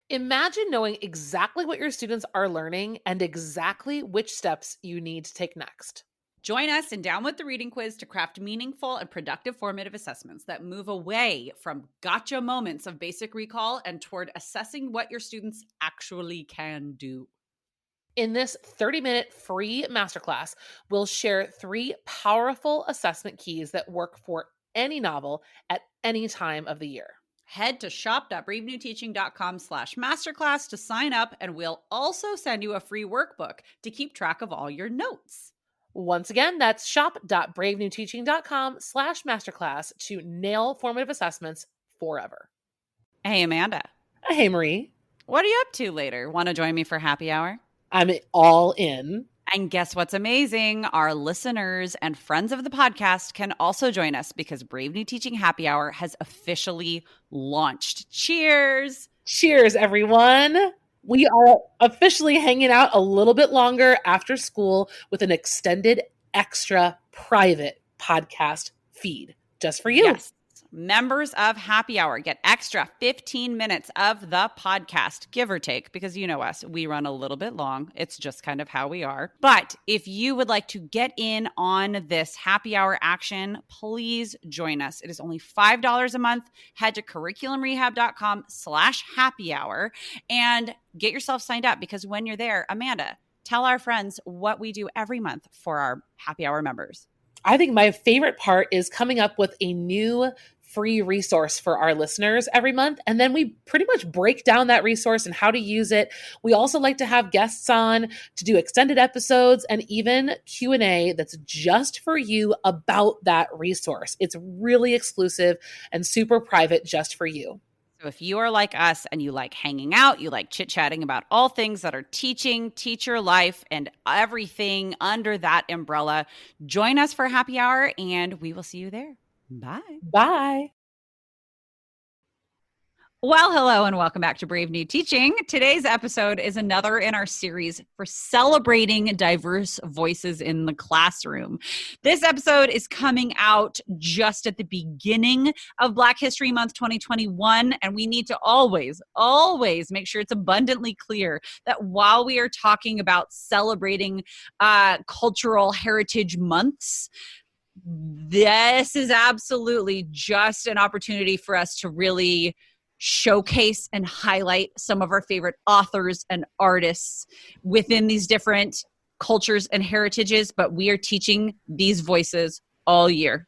Imagine knowing exactly what your students are learning and exactly which steps you need to take next. Join us in Down with the Reading Quiz to craft meaningful and productive formative assessments that move away from gotcha moments of basic recall and toward assessing what your students actually can do. In this 30-minute free masterclass, we'll share 3 powerful assessment keys that work for any novel at any time of the year. Head to shop.bravenewteaching.com/masterclass to sign up, and we'll also send you a free workbook to keep track of all your notes. Once again, that's shop.bravenewteaching.com/masterclass to nail formative assessments forever. Hey, Amanda. Hey, Marie. What are you up to later? Want to join me for happy hour? I'm all in. And guess what's amazing? Our listeners and friends of the podcast can also join us because Brave New Teaching Happy Hour has officially launched. Cheers! Cheers, everyone. We are officially hanging out a little bit longer after school with an extended, extra private podcast feed just for you. Yes. Members of Happy Hour get extra 15 minutes of the podcast, give or take, because you know us, we run a little bit long. It's just kind of how we are. But if you would like to get in on this Happy Hour action, please join us. It is only $5 a month. Head to curriculumrehab.com/happy hour and get yourself signed up, because when you're there, Amanda, tell our friends what we do every month for our Happy Hour members. I think my favorite part is coming up with a new free resource for our listeners every month. And then we pretty much break down that resource and how to use it. We also like to have guests on to do extended episodes and even Q&A that's just for you about that resource. It's really exclusive and super private just for you. So if you are like us and you like hanging out, you like chit-chatting about all things that are teaching, teacher life, and everything under that umbrella, join us for happy hour and we will see you there. Bye. Bye. Well, hello and welcome back to Brave New Teaching. Today's episode is another in our series for celebrating diverse voices in the classroom. This episode is coming out just at the beginning of Black History Month 2021, and we need to always make sure it's abundantly clear that while we are talking about celebrating cultural heritage months, this is absolutely just an opportunity for us to really showcase and highlight some of our favorite authors and artists within these different cultures and heritages, but we are teaching these voices all year,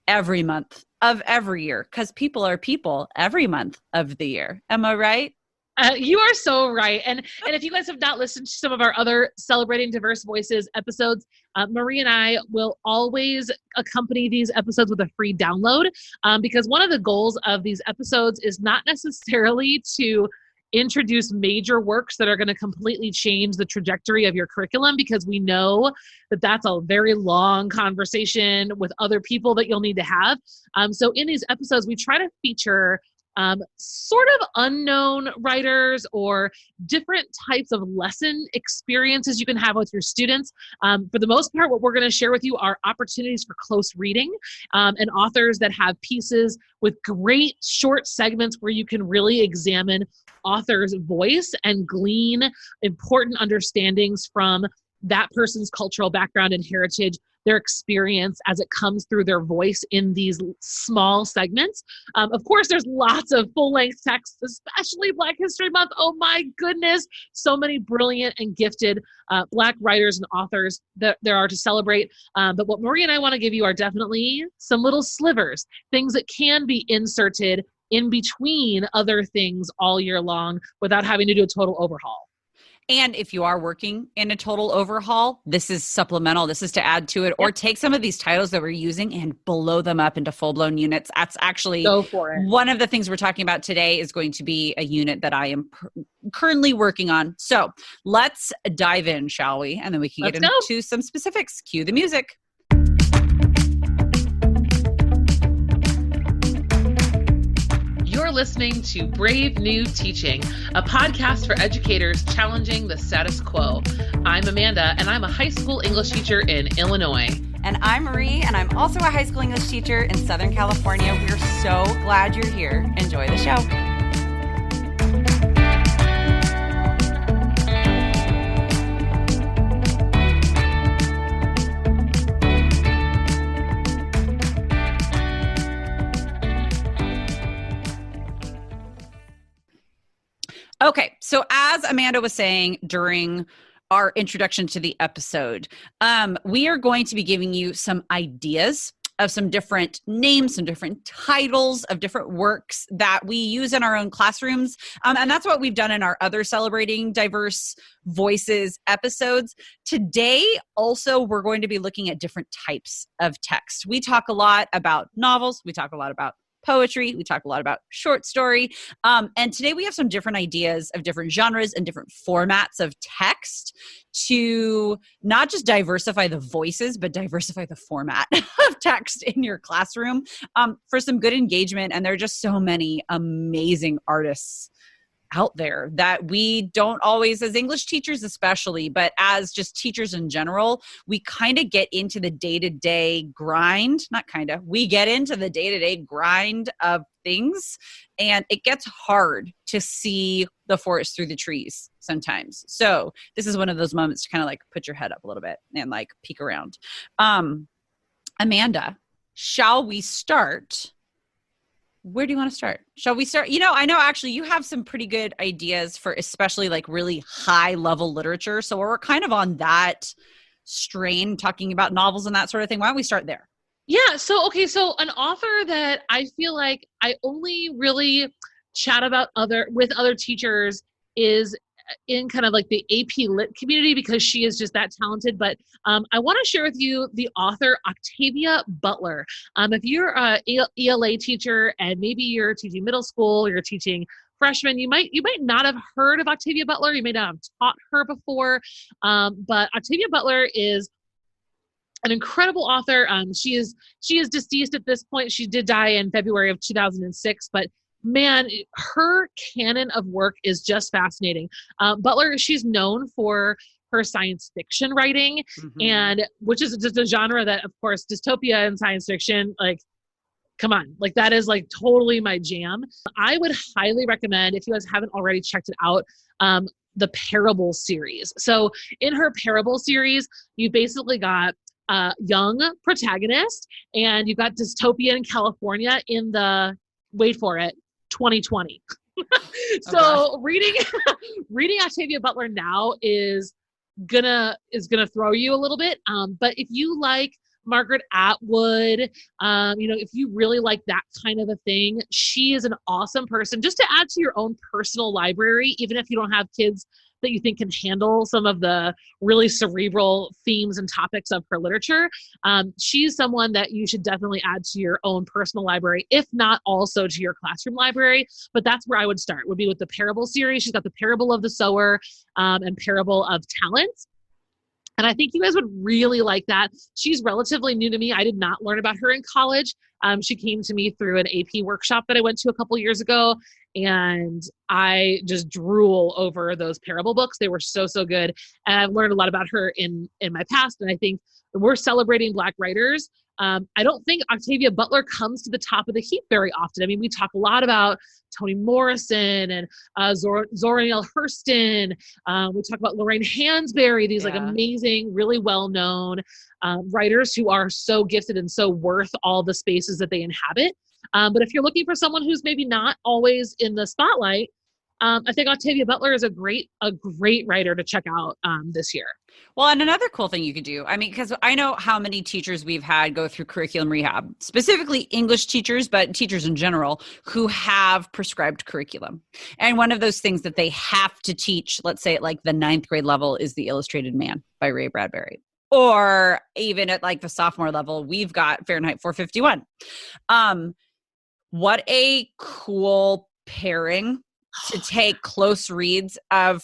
every month of every year, because people are people every month of the year. Am I right? You are so right. And if you guys have not listened to some of our other Celebrating Diverse Voices episodes, Marie and I will always accompany these episodes with a free download, because one of the goals of these episodes is not necessarily to introduce major works that are going to completely change the trajectory of your curriculum, because we know that that's a very long conversation with other people that you'll need to have. So in these episodes, we try to feature sort of unknown writers or different types of lesson experiences you can have with your students. For the most part, what we're going to share with you are opportunities for close reading, and authors that have pieces with great short segments where you can really examine author's voice and glean important understandings from that person's cultural background and heritage, their experience as it comes through their voice in these small segments. Of course, there's lots of full-length texts, especially Black History Month. Oh my goodness, so many brilliant and gifted Black writers and authors that there are to celebrate. But what Marie and I want to give you are definitely some little slivers, things that can be inserted in between other things all year long without having to do a total overhaul. And if you are working in a total overhaul, this is supplemental. This is to add to it, or take some of these titles that we're using and blow them up into full-blown units. That's actually one of the things we're talking about today is going to be a unit that I am currently working on. So let's dive in, shall we? And then we can get into some specifics. Cue the music. You're listening to Brave New Teaching, a podcast for educators challenging the status quo. I'm Amanda, and I'm a high school English teacher in Illinois. And I'm Marie, and I'm also a high school English teacher in Southern California. We're so glad you're here. Enjoy the show. Okay, so as Amanda was saying during our introduction to the episode, we are going to be giving you some ideas of some different names, some different titles of different works that we use in our own classrooms. And that's what we've done in our other Celebrating Diverse Voices episodes. Today, also, we're going to be looking at different types of text. We talk a lot about novels. We talk a lot about poetry. We talk a lot about short story. And today we have some different ideas of different genres and different formats of text to not just diversify the voices, but diversify the format of text in your classroom for some good engagement. And there are just so many amazing artists out there that we don't always, as English teachers especially, but as just teachers in general, we kind of get into the day-to-day grind, we get into the day-to-day grind of things, and it gets hard to see the forest through the trees sometimes. So this is one of those moments to kind of like put your head up a little bit and like peek around. Amanda, shall we start? Where do you want to start? Shall we start? I know actually you have some pretty good ideas for especially like really high level literature. So we're kind of on that strain talking about novels and that sort of thing. Why don't we start there? Yeah. So an author that I feel like I only really chat about with other teachers is in kind of like the AP Lit community because she is just that talented. But I want to share with you the author Octavia Butler. If you're a ELA teacher and maybe you're teaching middle school, you're teaching freshmen, you might not have heard of Octavia Butler. You may not have taught her before. But Octavia Butler is an incredible author. She is deceased at this point. She did die in February of 2006, but man, her canon of work is just fascinating. Butler, she's known for her science fiction writing, and which is just a genre that, of course, dystopia and science fiction, like, come on, like that is like totally my jam. I would highly recommend, if you guys haven't already checked it out, the Parable series. So in her Parable series, you basically got a young protagonist, and you've got dystopia in California in the, wait for it, 2020. So reading Octavia Butler now is gonna throw you a little bit. But if you like Margaret Atwood, if you really like that kind of a thing, she is an awesome person just to add to your own personal library, even if you don't have kids that you think can handle some of the really cerebral themes and topics of her literature. She's someone that you should definitely add to your own personal library, if not also to your classroom library. But that's where I would start, would be with the Parable series. She's got the Parable of the Sower and Parable of Talents. And I think you guys would really like that. She's relatively new to me. I did not learn about her in college. She came to me through an AP workshop that I went to a couple years ago, and I just drool over those Parable books. They were so, so good. And I've learned a lot about her in my past. And I think we're celebrating Black writers. I don't think Octavia Butler comes to the top of the heap very often. I mean, we talk a lot about Toni Morrison and Zora Neale Hurston. We talk about Lorraine Hansberry, these like amazing, really well-known writers who are so gifted and so worth all the spaces that they inhabit. But if you're looking for someone who's maybe not always in the spotlight, I think Octavia Butler is a great writer to check out this year. Well, and another cool thing you could do, I mean, because I know how many teachers we've had go through curriculum rehab, specifically English teachers, but teachers in general, who have prescribed curriculum. And one of those things that they have to teach, let's say at like the 9th grade level, is The Illustrated Man by Ray Bradbury. Or even at like the sophomore level, we've got Fahrenheit 451. What a cool pairing to take close reads of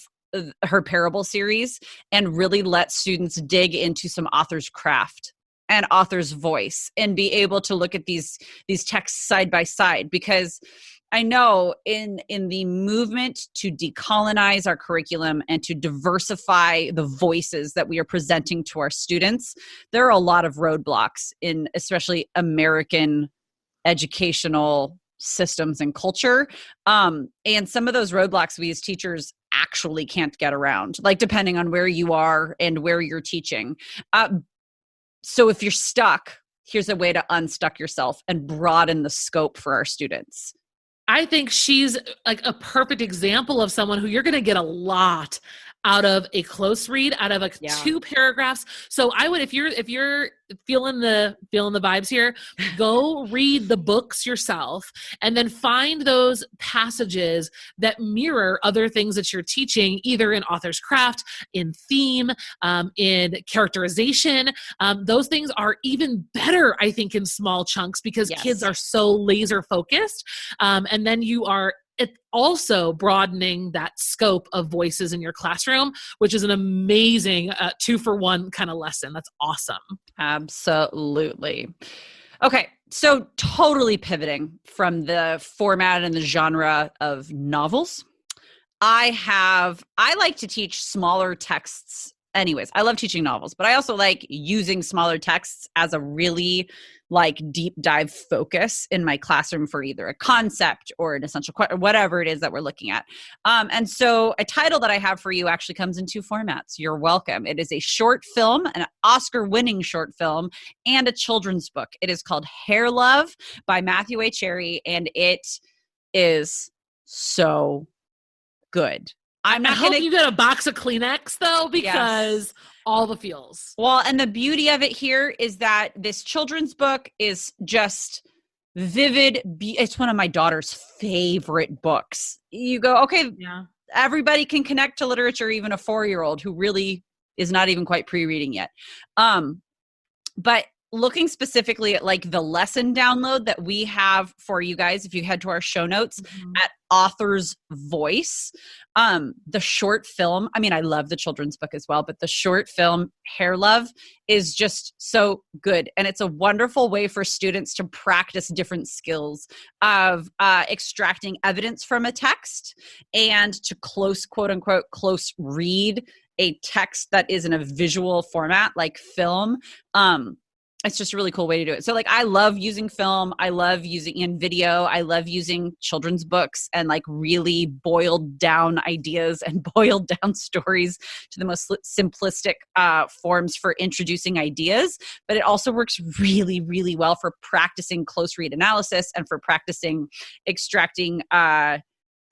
her Parable series and really let students dig into some author's craft and author's voice and be able to look at these texts side by side. Because I know in the movement to decolonize our curriculum and to diversify the voices that we are presenting to our students, there are a lot of roadblocks in especially American educational systems and culture. And some of those roadblocks we as teachers actually can't get around, like depending on where you are and where you're teaching. So if you're stuck, here's a way to unstuck yourself and broaden the scope for our students. I think she's like a perfect example of someone who you're going to get a lot out of a close read, out of like 2 paragraphs. So I would, if you're feeling the vibes here, go read the books yourself and then find those passages that mirror other things that you're teaching, either in author's craft, in theme, in characterization. Those things are even better, I think, in small chunks because kids are so laser focused. And then you are also broadening that scope of voices in your classroom, which is an amazing 2-for-1 kind of lesson. That's awesome. Absolutely. Okay. So totally pivoting from the format and the genre of novels. I like to teach smaller texts. Anyways, I love teaching novels, but I also like using smaller texts as a really like deep dive focus in my classroom for either a concept or an essential question, whatever it is that we're looking at. And so a title that I have for you actually comes in 2 formats. You're welcome. It is a short film, an Oscar-winning short film, and a children's book. It is called Hair Love by Matthew A. Cherry, and it is so good. I hope you get a box of Kleenex though, because all the feels. Well, and the beauty of it here is that this children's book is just vivid. It's one of my daughter's favorite books. You go, okay, everybody can connect to literature, even a 4-year-old who really is not even quite pre-reading yet. But looking specifically at like the lesson download that we have for you guys, if you head to our show notes at Author's Voice, the short film, I mean, I love the children's book as well, but the short film Hair Love is just so good. And it's a wonderful way for students to practice different skills of extracting evidence from a text and to quote unquote, close read a text that is in a visual format like film. It's just a really cool way to do it. So like, I love using film. I love using in video. I love using children's books and like really boiled down ideas and boiled down stories to the most simplistic forms for introducing ideas. But it also works really, really well for practicing close read analysis and for practicing extracting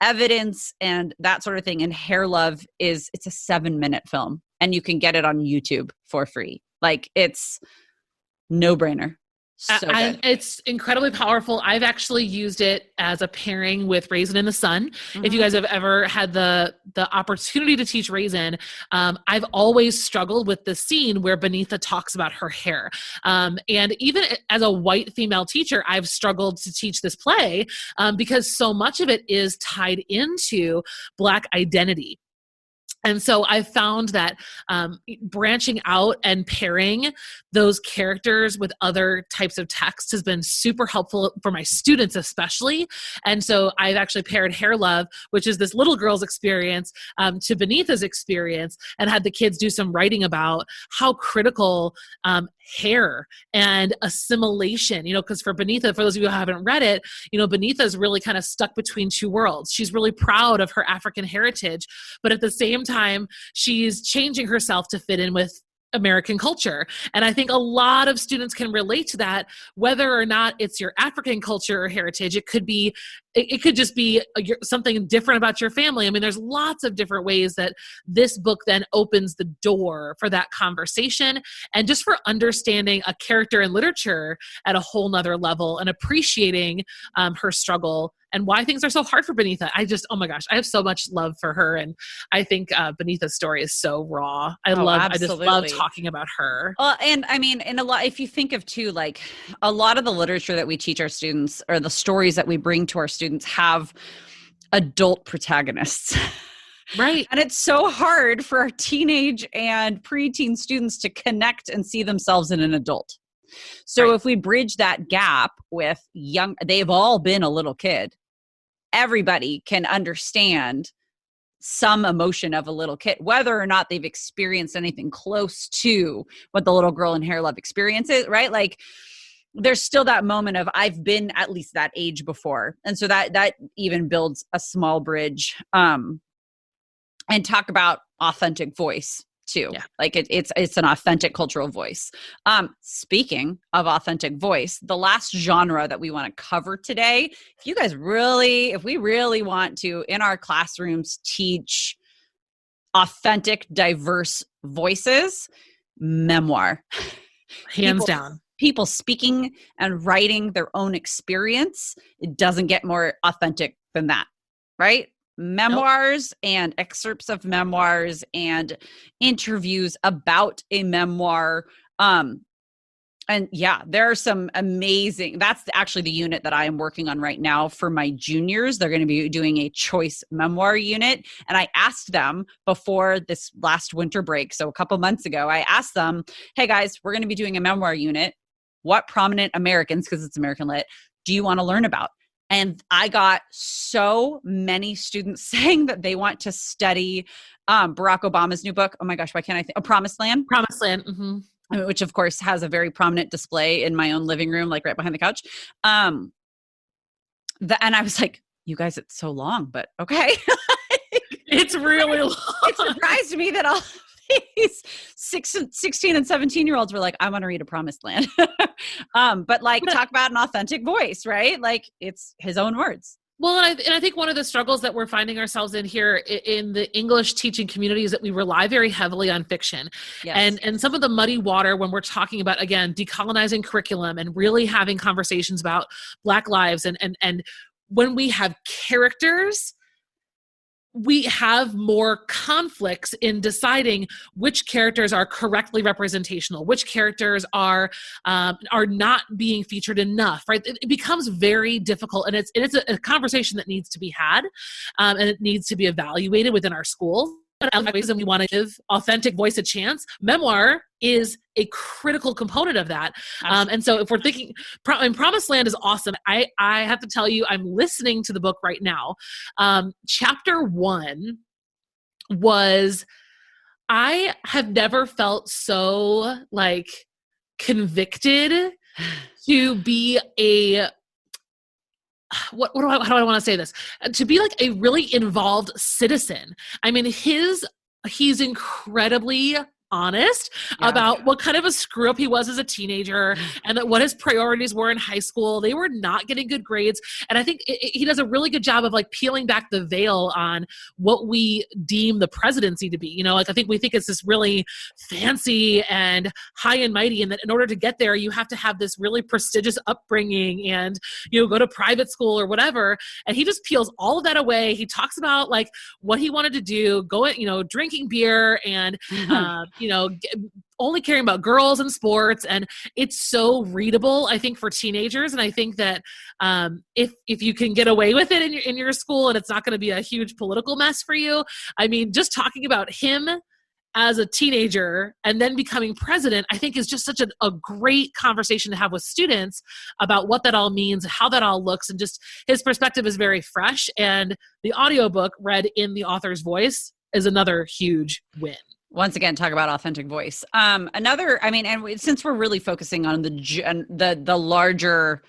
evidence and that sort of thing. And Hair Love it's a 7-minute film and you can get it on YouTube for free. Like it's no-brainer. So it's incredibly powerful. I've actually used it as a pairing with Raisin in the Sun. If you guys have ever had the opportunity to teach Raisin, I've always struggled with the scene where Beneatha talks about her hair. And even as a white female teacher, I've struggled to teach this play because so much of it is tied into Black identity. And so I found that branching out and pairing those characters with other types of text has been super helpful for my students especially. And so I've actually paired Hair Love, which is this little girl's experience, to Beneatha's experience, and had the kids do some writing about how critical hair and assimilation, because for Beneatha, for those of you who haven't read it, Beneatha's really kind of stuck between 2 worlds. She's really proud of her African heritage, but at the same time, she's changing herself to fit in with American culture. And I think a lot of students can relate to that, whether or not it's your African culture or heritage. It could just be something different about your family. I mean, there's lots of different ways that this book then opens the door for that conversation and just for understanding a character in literature at a whole nother level and appreciating her struggle and why things are so hard for Beneatha. Oh my gosh, I have so much love for her. And I think Beneatha's story is so raw. I just love talking about her. And I mean, if you think of too, like a lot of the literature that we teach our students or the stories that we bring to our students have adult protagonists. Right. And it's so hard for our teenage and preteen students to connect and see themselves in an adult. So if we bridge that gap with they've all been a little kid, everybody can understand some emotion of a little kid, whether or not they've experienced anything close to what the little girl in Hair Love experiences, right? Like there's still that moment of I've been at least that age before. And so that even builds a small bridge and talk about authentic voice too. Yeah. Like it's an authentic cultural voice. Speaking of authentic voice, the last genre that we want to cover today, if we really want to in our classrooms teach authentic, diverse voices, memoir. Hands down. People speaking and writing their own experience. It doesn't get more authentic than that, right? Memoirs and excerpts of memoirs and interviews about a memoir. And yeah, there are some amazing, that's actually the unit that I am working on right now for my juniors. They're going to be doing a choice memoir unit. And I asked them before this last winter break, so a couple months ago, I asked them, hey guys, we're going to be doing a memoir unit. What prominent Americans, because it's American Lit, do you want to learn about? And I got so many students saying that they want to study Barack Obama's new book. Oh my gosh, why can't I think? Promised Land. Promised Land. Mm-hmm. Which of course has a very prominent display in my own living room, like right behind the couch. And I was like, you guys, it's so long, but okay. It's really long. It surprised me that all these 16 and 17-year-olds were like, I want to read A Promised Land. But like talk about an authentic voice, right? Like it's his own words. Well, and I think one of the struggles that we're finding ourselves in here in the English teaching community is that we rely very heavily on fiction. Yes. And some of the muddy water when we're talking about, again, decolonizing curriculum and really having conversations about Black lives and when we have characters, we have more conflicts in deciding which characters are correctly representational, which characters are not being featured enough, right? It becomes very difficult, and it's a conversation that needs to be had, and it needs to be evaluated within our schools. And reason we want to give authentic voice a chance, memoir is a critical component of that. And so if we're thinking, and Promised Land is awesome. I have to tell you, I'm listening to the book right now. Chapter 1 was, I have never felt so like convicted to be a, how do I want to say this? To be like a really involved citizen. I mean, he's incredibly honest about what kind of a screw up he was as a teenager and that what his priorities were in high school. They were not getting good grades. And I think he does a really good job of like peeling back the veil on what we deem the presidency to be. You know, like I think we think it's this really fancy and high and mighty, and that in order to get there, you have to have this really prestigious upbringing and, you know, go to private school or whatever. And he just peels all of that away. He talks about like what he wanted to do, going, you know, drinking beer and, you know, only caring about girls and sports. And it's so readable, I think, for teenagers. And I think that if you can get away with it in your school and it's not going to be a huge political mess for you, I mean, just talking about him as a teenager and then becoming president, I think is just such a great conversation to have with students about what that all means, how that all looks, and just his perspective is very fresh. And the audiobook read in the author's voice is another huge win. Once again, talk about authentic voice. Another, I mean, and since we're really focusing on the larger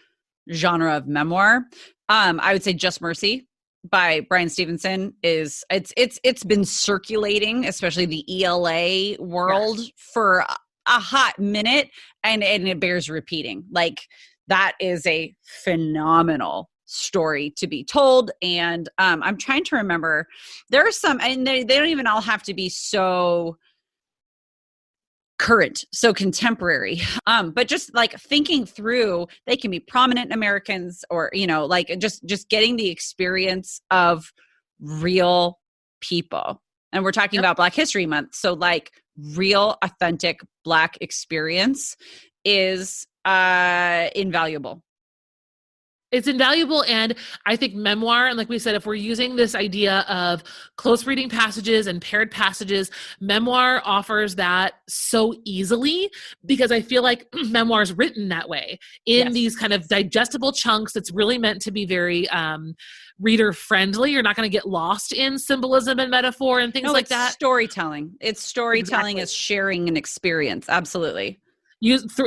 genre of memoir, I would say Just Mercy by Brian Stevenson is it's been circulating, especially the ELA world, for a hot minute, and it bears repeating. Like that is a phenomenal story to be told. And I'm trying to remember, there are some, and they don't even all have to be so current, so contemporary, but just like thinking through, they can be prominent Americans, or, you know, like just getting the experience of real people. And we're talking about Black History Month, so like real authentic Black experience is invaluable. It's invaluable. And I think memoir, and like we said, if we're using this idea of close reading passages and paired passages, memoir offers that so easily, because I feel like memoir is written that way in these kind of digestible chunks. It's really meant to be very reader friendly. You're not going to get lost in symbolism and metaphor and things like that. Storytelling. It's storytelling Exactly. is sharing an experience. Absolutely.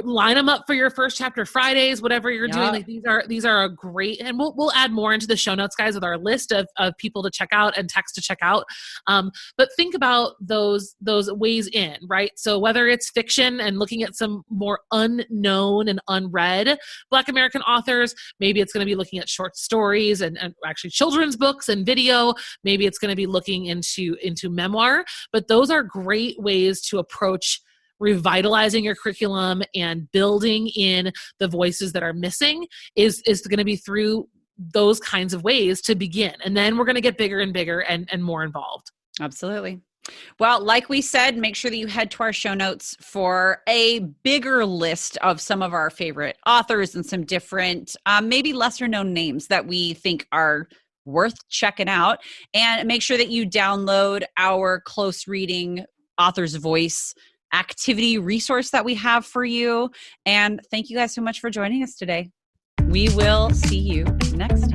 line them up for your first chapter Fridays, whatever you're doing. Yep. Like these are a great, and we'll add more into the show notes, guys, with our list of people to check out and text to check out. But think about those ways in, right? So whether it's fiction and looking at some more unknown and unread Black American authors, maybe it's going to be looking at short stories and actually children's books and video. Maybe it's going to be looking into memoir. But those are great ways to approach revitalizing your curriculum and building in the voices that are missing is going to be through those kinds of ways to begin. And then we're going to get bigger and bigger and more involved. Absolutely. Well, like we said, make sure that you head to our show notes for a bigger list of some of our favorite authors and some different, maybe lesser known names that we think are worth checking out. And make sure that you download our close reading author's voice activity resource that we have for you. And thank you guys so much for joining us today. We will see you next time.